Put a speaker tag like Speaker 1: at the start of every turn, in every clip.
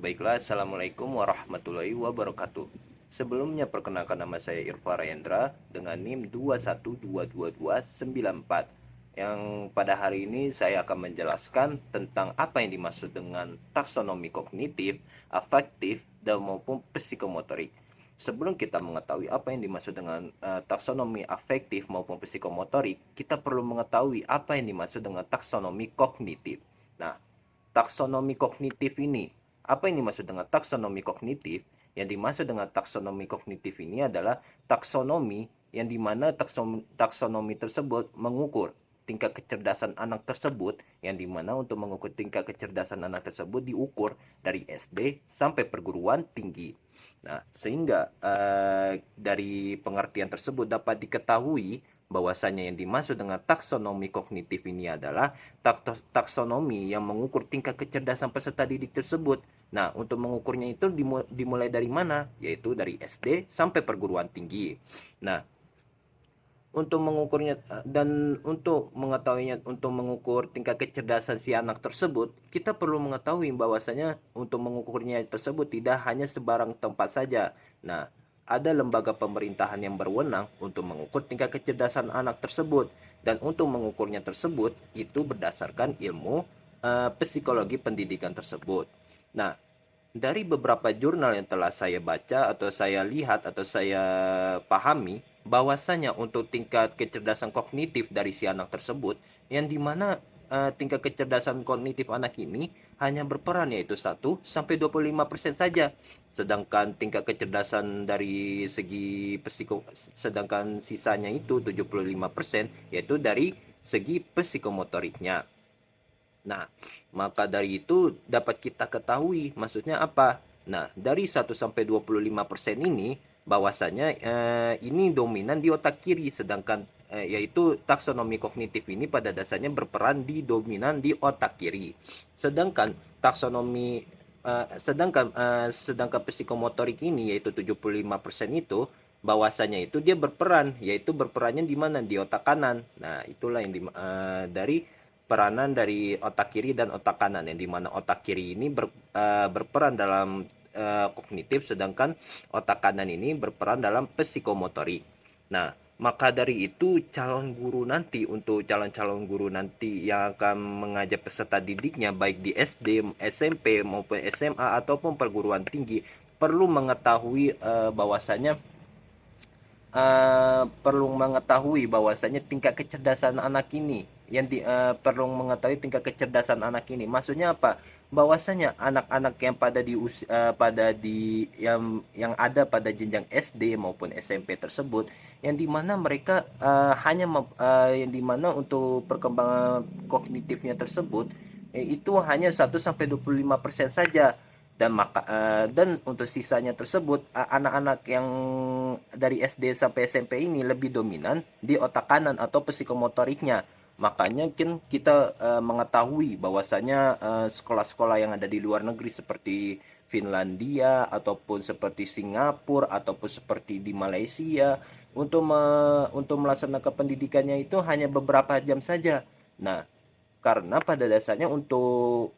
Speaker 1: Baiklah, Assalamualaikum warahmatullahi wabarakatuh. Sebelumnya perkenalkan, nama saya Irfan Rayendra dengan NIM 2122294, yang pada hari ini saya akan menjelaskan tentang apa yang dimaksud dengan taksonomi kognitif, afektif, dan maupun psikomotorik. Sebelum kita mengetahui apa yang dimaksud dengan taksonomi afektif maupun psikomotorik, kita perlu mengetahui apa yang dimaksud dengan taksonomi kognitif. Nah, taksonomi kognitif ini, apa yang dimaksud dengan taksonomi kognitif? Yang dimaksud dengan taksonomi kognitif ini adalah taksonomi yang dimana taksonomi tersebut mengukur tingkat kecerdasan anak tersebut, yang dimana untuk mengukur tingkat kecerdasan anak tersebut diukur dari SD sampai perguruan tinggi. Nah, sehingga dari pengertian tersebut dapat diketahui bahwasanya yang dimaksud dengan taksonomi kognitif ini adalah taksonomi yang mengukur tingkat kecerdasan peserta didik tersebut. Nah, untuk mengukurnya itu dimulai dari mana? Yaitu dari SD sampai perguruan tinggi. Nah, untuk mengukurnya dan untuk mengetahuinya, untuk mengukur tingkat kecerdasan si anak tersebut, kita perlu mengetahui bahwasanya untuk mengukurnya tersebut tidak hanya sebarang tempat saja. Nah, ada lembaga pemerintahan yang berwenang untuk mengukur tingkat kecerdasan anak tersebut, dan untuk mengukurnya tersebut itu berdasarkan ilmu psikologi pendidikan tersebut. Nah, dari beberapa jurnal yang telah saya baca atau saya lihat atau saya pahami, bahwasanya untuk tingkat kecerdasan kognitif dari si anak tersebut, yang dimana tingkat kecerdasan kognitif anak ini hanya berperan yaitu 1 sampai 25% saja. Sedangkan tingkat kecerdasan dari segi sedangkan sisanya itu 75% yaitu dari segi psikomotoriknya. Nah, maka dari itu dapat kita ketahui maksudnya apa. Nah, dari 1 sampai 25% ini bahwasanya ini dominan di otak kiri, sedangkan yaitu taksonomi kognitif ini pada dasarnya berperan di dominan di otak kiri. Sedangkan taksonomi sedangkan psikomotorik ini yaitu 75% itu bahwasanya itu dia berperan, yaitu berperannya di mana? Di otak kanan. Nah, itulah yang dari peranan dari otak kiri dan otak kanan, yang dimana otak kiri ini berperan dalam kognitif, sedangkan otak kanan ini berperan dalam psikomotorik. Nah, maka dari itu untuk calon-calon guru nanti yang akan mengajar peserta didiknya baik di SD, SMP maupun SMA ataupun perguruan tinggi perlu mengetahui bahwasanya tingkat kecerdasan anak ini perlu mengetahui tingkat kecerdasan anak ini. Maksudnya apa? Bahwasanya anak-anak yang yang ada pada jenjang SD maupun SMP tersebut, yang dimana mereka yang dimana untuk perkembangan kognitifnya tersebut itu hanya 1 sampai 25% saja, dan untuk sisanya tersebut anak-anak yang dari SD sampai SMP ini lebih dominan di otak kanan atau psikomotoriknya. Makanya kan kita mengetahui bahwasanya sekolah-sekolah yang ada di luar negeri seperti Finlandia ataupun seperti Singapura ataupun seperti di Malaysia, untuk melaksanakan pendidikannya itu hanya beberapa jam saja. Nah, karena pada dasarnya untuk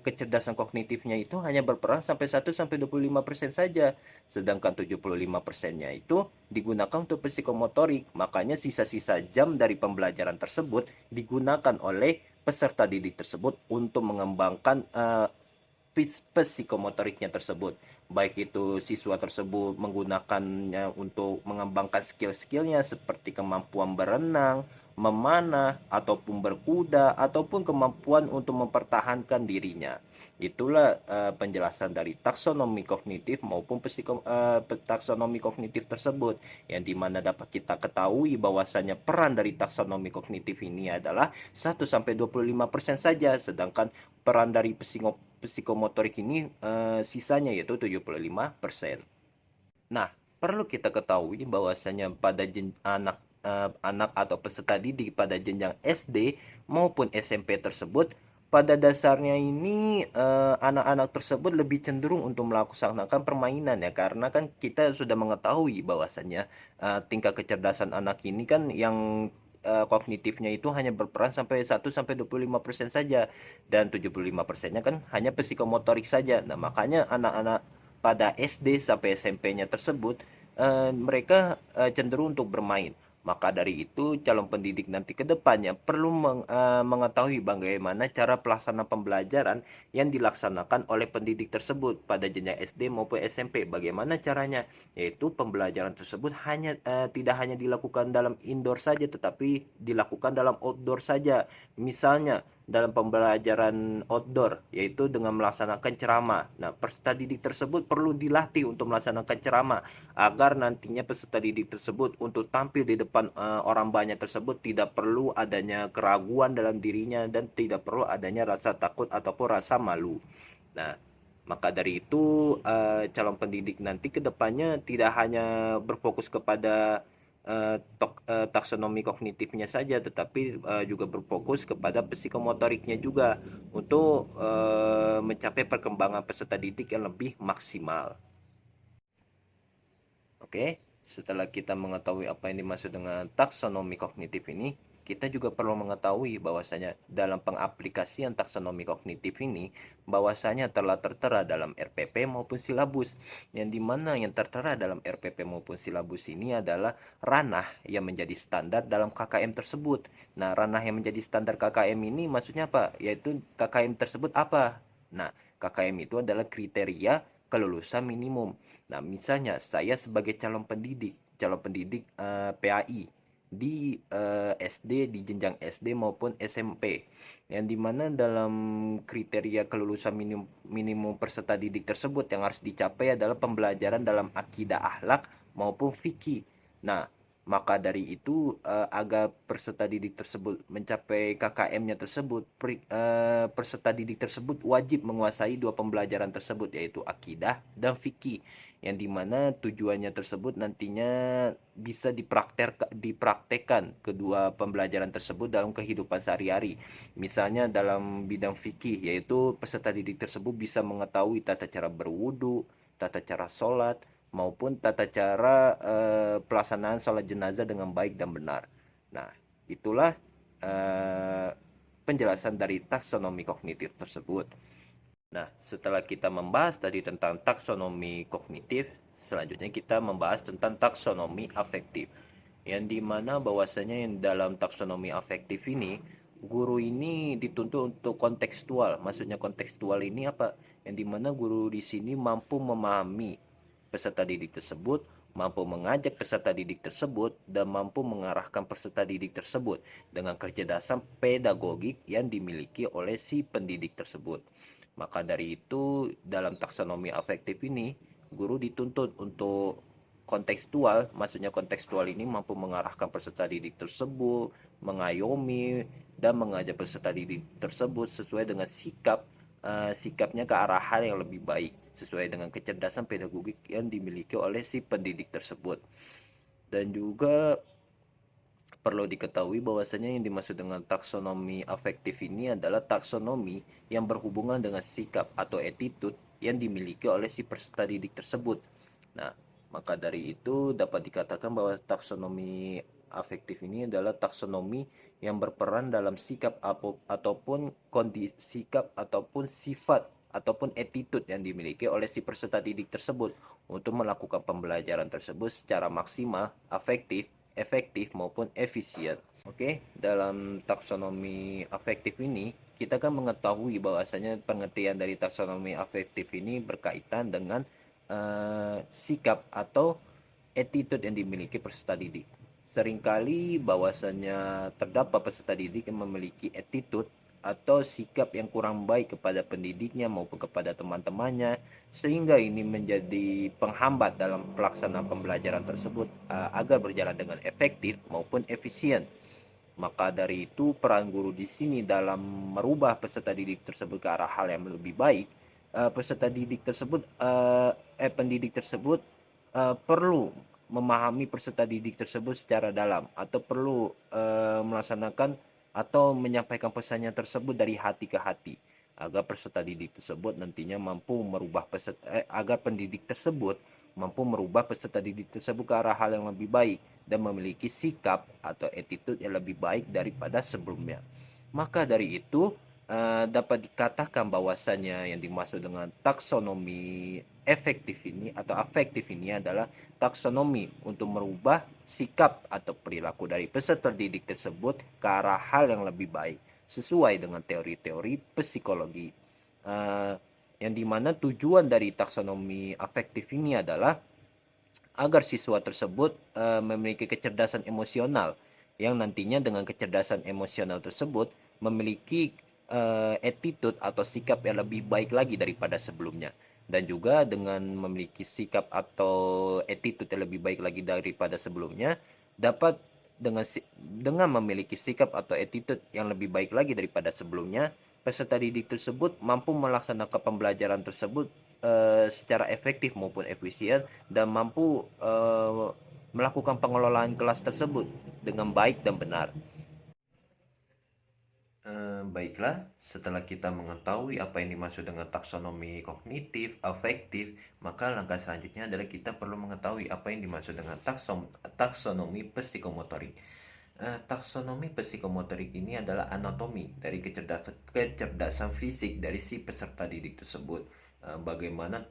Speaker 1: kecerdasan kognitifnya itu hanya berperan sampai 1 sampai 25% saja. Sedangkan 75%-nya itu digunakan untuk psikomotorik. Makanya sisa-sisa jam dari pembelajaran tersebut digunakan oleh peserta didik tersebut untuk mengembangkan psikomotoriknya tersebut. Baik itu siswa tersebut menggunakannya untuk mengembangkan skill-skillnya seperti kemampuan berenang, memanah, ataupun berkuda, ataupun kemampuan untuk mempertahankan dirinya. Itulah penjelasan dari taksonomi kognitif maupun taksonomi kognitif tersebut, yang dimana dapat kita ketahui bahwasanya peran dari taksonomi kognitif ini adalah 1 sampai 25% saja, sedangkan peran dari psikomotorik ini sisanya yaitu 75%. Nah, perlu kita ketahui bahwasanya pada anak atau peserta didik pada jenjang SD maupun SMP tersebut, pada dasarnya ini anak-anak tersebut lebih cenderung untuk melaksanakan permainan, ya, karena kan kita sudah mengetahui bahwasanya tingkat kecerdasan anak ini kan yang kognitifnya itu hanya berperan sampai 1-25% saja, dan 75%-nya kan hanya psikomotorik saja. Nah, makanya anak-anak pada SD sampai SMP-nya tersebut mereka cenderung untuk bermain. Maka dari itu, calon pendidik nanti ke depannya perlu mengetahui bagaimana cara pelaksanaan pembelajaran yang dilaksanakan oleh pendidik tersebut pada jenjang SD maupun SMP. Bagaimana caranya? Yaitu pembelajaran tersebut tidak hanya dilakukan dalam indoor saja, tetapi dilakukan dalam outdoor saja. Misalnya, dalam pembelajaran outdoor, yaitu dengan melaksanakan ceramah. Nah, peserta didik tersebut perlu dilatih untuk melaksanakan ceramah, agar nantinya peserta didik tersebut untuk tampil di depan orang banyak tersebut tidak perlu adanya keraguan dalam dirinya dan tidak perlu adanya rasa takut ataupun rasa malu. Nah, maka dari itu calon pendidik nanti ke depannya tidak hanya berfokus kepada taksonomi kognitifnya saja, tetapi juga berfokus kepada psikomotoriknya juga untuk mencapai perkembangan peserta didik yang lebih maksimal. Oke, setelah kita mengetahui apa yang dimaksud dengan taksonomi kognitif ini, kita juga perlu mengetahui bahwasanya dalam pengaplikasian taksonomi kognitif ini, bahwasanya telah tertera dalam RPP maupun silabus, yang dimana yang tertera dalam RPP maupun silabus ini adalah ranah yang menjadi standar dalam KKM tersebut. Nah, ranah yang menjadi standar KKM ini maksudnya apa? Yaitu KKM tersebut apa? Nah, KKM itu adalah kriteria kelulusan minimum. Nah, misalnya saya sebagai calon pendidik PAI di SD, di jenjang SD maupun SMP, yang dimana dalam kriteria kelulusan minimum peserta didik tersebut yang harus dicapai adalah pembelajaran dalam akidah, akhlak maupun fikih. Nah, maka dari itu agar peserta didik tersebut mencapai KKM-nya tersebut, peserta didik tersebut wajib menguasai dua pembelajaran tersebut, yaitu akidah dan fikih, yang dimana tujuannya tersebut nantinya bisa dipraktekkan kedua pembelajaran tersebut dalam kehidupan sehari-hari. Misalnya dalam bidang fikih, yaitu peserta didik tersebut bisa mengetahui tata cara berwudu, tata cara sholat, maupun tata cara pelaksanaan sholat jenazah dengan baik dan benar. Nah, itulah penjelasan dari taksonomi kognitif tersebut. Nah, setelah kita membahas tadi tentang taksonomi kognitif, selanjutnya kita membahas tentang taksonomi afektif. Yang dimana bahwasanya yang dalam taksonomi afektif ini, guru ini dituntut untuk kontekstual. Maksudnya kontekstual ini apa? Yang dimana guru di sini mampu memahami peserta didik tersebut, mampu mengajak peserta didik tersebut, dan mampu mengarahkan peserta didik tersebut dengan kecerdasan pedagogik yang dimiliki oleh si pendidik tersebut. Maka dari itu, dalam taksonomi afektif ini, guru dituntut untuk kontekstual. Maksudnya kontekstual ini mampu mengarahkan peserta didik tersebut, mengayomi, dan mengajak peserta didik tersebut sesuai dengan sikapnya ke arah hal yang lebih baik, sesuai dengan kecerdasan pedagogik yang dimiliki oleh si pendidik tersebut. Dan juga perlu diketahui bahwasanya yang dimaksud dengan taksonomi afektif ini adalah taksonomi yang berhubungan dengan sikap atau attitude yang dimiliki oleh si peserta didik tersebut. Nah, maka dari itu dapat dikatakan bahwa taksonomi afektif ini adalah taksonomi yang berperan dalam sikap ataupun kondisi sikap ataupun sifat ataupun attitude yang dimiliki oleh si peserta didik tersebut untuk melakukan pembelajaran tersebut secara maksimal, efektif maupun efisien. Oke, dalam taksonomi afektif ini kita kan mengetahui bahwasanya pengertian dari taksonomi afektif ini berkaitan dengan sikap atau attitude yang dimiliki peserta didik. Seringkali bahwasanya terdapat peserta didik yang memiliki attitude atau sikap yang kurang baik kepada pendidiknya maupun kepada teman-temannya, sehingga ini menjadi penghambat dalam pelaksanaan pembelajaran tersebut agar berjalan dengan efektif maupun efisien. Maka dari itu peran guru di sini dalam merubah peserta didik tersebut ke arah hal yang lebih baik, pendidik tersebut perlu memahami peserta didik tersebut secara dalam, atau perlu melaksanakan atau menyampaikan pesannya tersebut dari hati ke hati, agar peserta didik tersebut nantinya mampu merubah agar pendidik tersebut mampu merubah peserta didik tersebut ke arah hal yang lebih baik, dan memiliki sikap atau attitude yang lebih baik daripada sebelumnya. Maka dari itu, dapat dikatakan bahwasanya yang dimaksud dengan taksonomi efektif ini atau afektif ini adalah taksonomi untuk merubah sikap atau perilaku dari peserta didik tersebut ke arah hal yang lebih baik sesuai dengan teori-teori psikologi. Yang dimana tujuan dari taksonomi afektif ini adalah agar siswa tersebut memiliki kecerdasan emosional yang nantinya dengan kecerdasan emosional tersebut memiliki attitude atau sikap yang lebih baik lagi daripada sebelumnya, dan juga dengan memiliki sikap atau attitude yang lebih baik lagi daripada sebelumnya dapat dengan memiliki sikap atau attitude yang lebih baik lagi daripada sebelumnya, peserta didik tersebut mampu melaksanakan pembelajaran tersebut secara efektif maupun efisien dan mampu melakukan pengelolaan kelas tersebut dengan baik dan benar. Baiklah, setelah kita mengetahui apa yang dimaksud dengan taksonomi kognitif, afektif, maka langkah selanjutnya adalah kita perlu mengetahui apa yang dimaksud dengan taksonomi psikomotorik. Taksonomi psikomotorik ini adalah anatomi dari kecerdasan fisik dari si peserta didik tersebut. Bagaimana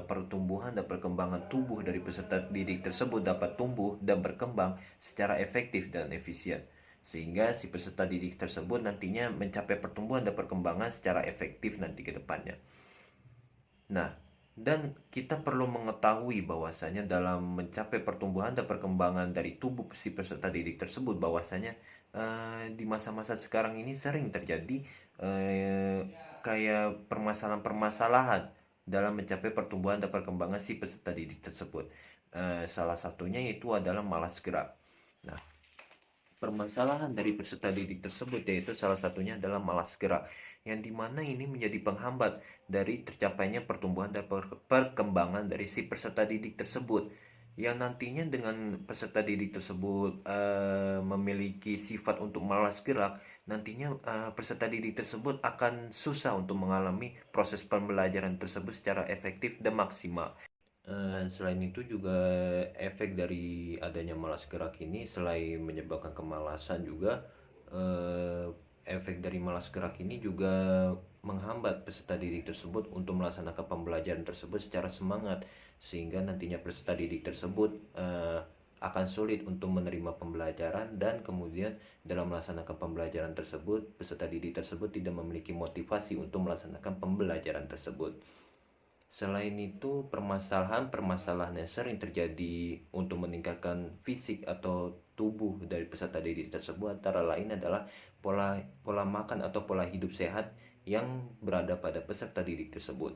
Speaker 1: pertumbuhan dan perkembangan tubuh dari peserta didik tersebut dapat tumbuh dan berkembang secara efektif dan efisien, sehingga si peserta didik tersebut nantinya mencapai pertumbuhan dan perkembangan secara efektif nanti ke depannya. Nah, dan kita perlu mengetahui bahwasanya dalam mencapai pertumbuhan dan perkembangan dari tubuh si peserta didik tersebut, bahwasanya di masa-masa sekarang ini sering terjadi kayak permasalahan-permasalahan dalam mencapai pertumbuhan dan perkembangan si peserta didik tersebut. Salah satunya itu adalah malas gerak. Nah, permasalahan dari peserta didik tersebut yaitu salah satunya adalah malas gerak, yang dimana ini menjadi penghambat dari tercapainya pertumbuhan dan perkembangan dari si peserta didik tersebut, yang nantinya dengan peserta didik tersebut memiliki sifat untuk malas gerak, nantinya peserta didik tersebut akan susah untuk mengalami proses pembelajaran tersebut secara efektif dan maksimal. Selain itu juga efek dari adanya malas gerak ini selain menyebabkan kemalasan juga, eh, efek dari malas gerak ini juga menghambat peserta didik tersebut untuk melaksanakan pembelajaran tersebut secara semangat, sehingga nantinya peserta didik tersebut akan sulit untuk menerima pembelajaran, dan kemudian dalam melaksanakan pembelajaran tersebut peserta didik tersebut tidak memiliki motivasi untuk melaksanakan pembelajaran tersebut. Selain itu, permasalahan-permasalahan yang sering terjadi untuk meningkatkan fisik atau tubuh dari peserta didik tersebut antara lain adalah pola makan atau pola hidup sehat yang berada pada peserta didik tersebut.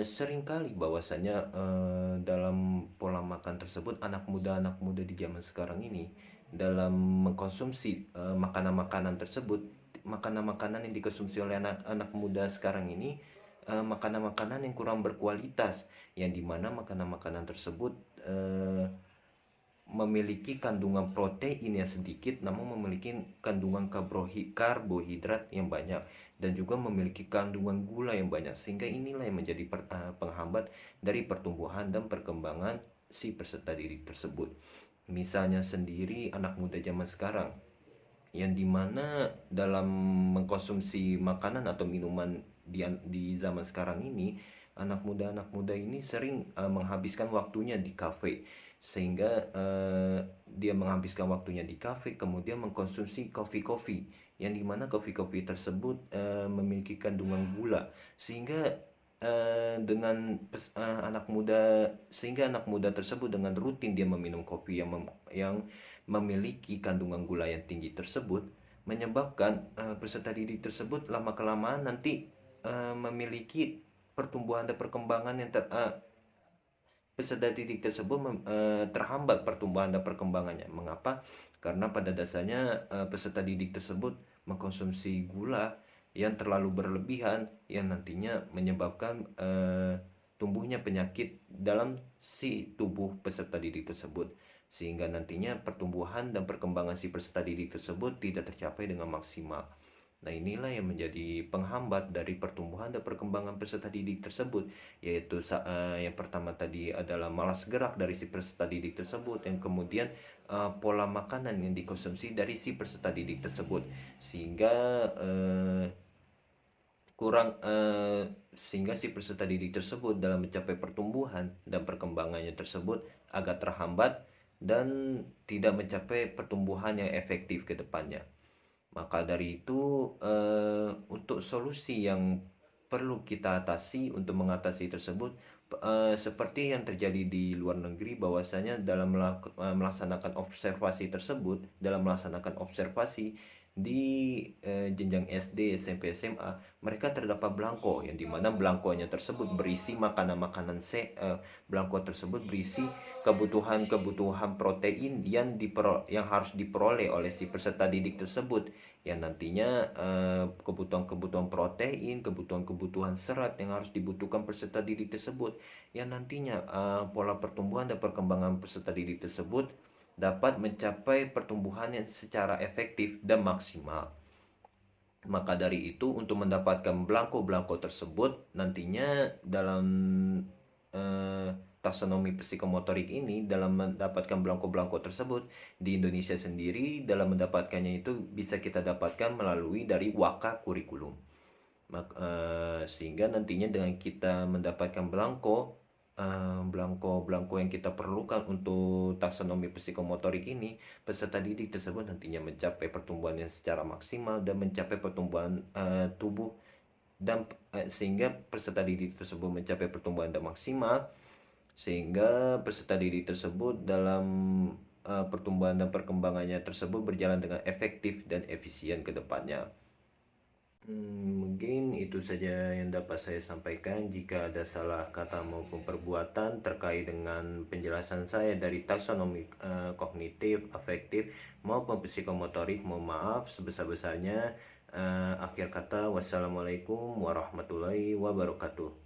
Speaker 1: Seringkali bahwasanya dalam pola makan tersebut anak muda di zaman sekarang ini dalam mengkonsumsi makanan-makanan tersebut, makanan-makanan yang dikonsumsi oleh anak-anak muda sekarang ini makanan-makanan yang kurang berkualitas, yang dimana makanan-makanan tersebut memiliki kandungan protein yang sedikit namun memiliki kandungan karbohidrat yang banyak, dan juga memiliki kandungan gula yang banyak, sehingga inilah yang menjadi penghambat dari pertumbuhan dan perkembangan si peserta didik tersebut. Misalnya sendiri anak muda zaman sekarang, yang dimana dalam mengkonsumsi makanan atau minuman di zaman sekarang ini, anak muda ini sering menghabiskan waktunya di kafe, sehingga dia menghabiskan waktunya di kafe kemudian mengkonsumsi kopi-kopi, yang dimana kopi-kopi tersebut memiliki kandungan gula, sehingga dengan anak muda tersebut dengan rutin dia meminum kopi yang memiliki kandungan gula yang tinggi tersebut, menyebabkan peserta didik tersebut lama kelamaan nanti memiliki pertumbuhan dan perkembangan yang peserta didik tersebut terhambat pertumbuhan dan perkembangannya. Mengapa? Karena pada dasarnya peserta didik tersebut mengkonsumsi gula yang terlalu berlebihan, yang nantinya menyebabkan tumbuhnya penyakit dalam si tubuh peserta didik tersebut, sehingga nantinya pertumbuhan dan perkembangan si peserta didik tersebut tidak tercapai dengan maksimal. Nah, inilah yang menjadi penghambat dari pertumbuhan dan perkembangan peserta didik tersebut, yaitu yang pertama tadi adalah malas gerak dari si peserta didik tersebut, yang kemudian pola makanan yang dikonsumsi dari si peserta didik tersebut, sehingga sehingga si peserta didik tersebut dalam mencapai pertumbuhan dan perkembangannya tersebut agak terhambat dan tidak mencapai pertumbuhan yang efektif ke depannya. Maka dari itu, untuk solusi yang perlu kita atasi untuk mengatasi tersebut, seperti yang terjadi di luar negeri, bahwasanya dalam melaksanakan observasi tersebut, dalam melaksanakan observasi di jenjang SD, SMP, SMA, mereka terdapat belangko yang dimana belangkonya tersebut berisi makanan-makanan belangko tersebut berisi kebutuhan-kebutuhan protein yang harus diperoleh oleh si peserta didik tersebut, yang nantinya kebutuhan-kebutuhan protein, kebutuhan-kebutuhan serat yang harus dibutuhkan peserta didik tersebut, yang nantinya pola pertumbuhan dan perkembangan peserta didik tersebut dapat mencapai pertumbuhan yang secara efektif dan maksimal. Maka dari itu, untuk mendapatkan belangko-belangko tersebut nantinya dalam taksonomi psikomotorik ini, dalam mendapatkan belangko-belangko tersebut di Indonesia sendiri, dalam mendapatkannya itu bisa kita dapatkan melalui dari Waka Kurikulum. Sehingga nantinya dengan kita mendapatkan belangko yang kita perlukan untuk taksonomi psikomotorik ini, peserta didik tersebut nantinya mencapai pertumbuhan yang secara maksimal dan mencapai pertumbuhan tubuh, dan sehingga peserta didik tersebut mencapai pertumbuhan dan maksimal, sehingga peserta didik tersebut dalam pertumbuhan dan perkembangannya tersebut berjalan dengan efektif dan efisien ke depannya. Mungkin itu saja yang dapat saya sampaikan. Jika ada salah kata maupun perbuatan terkait dengan penjelasan saya dari taksonomi kognitif, afektif maupun psikomotorik, mohon maaf sebesar-besarnya. Akhir kata, wassalamualaikum warahmatullahi wabarakatuh.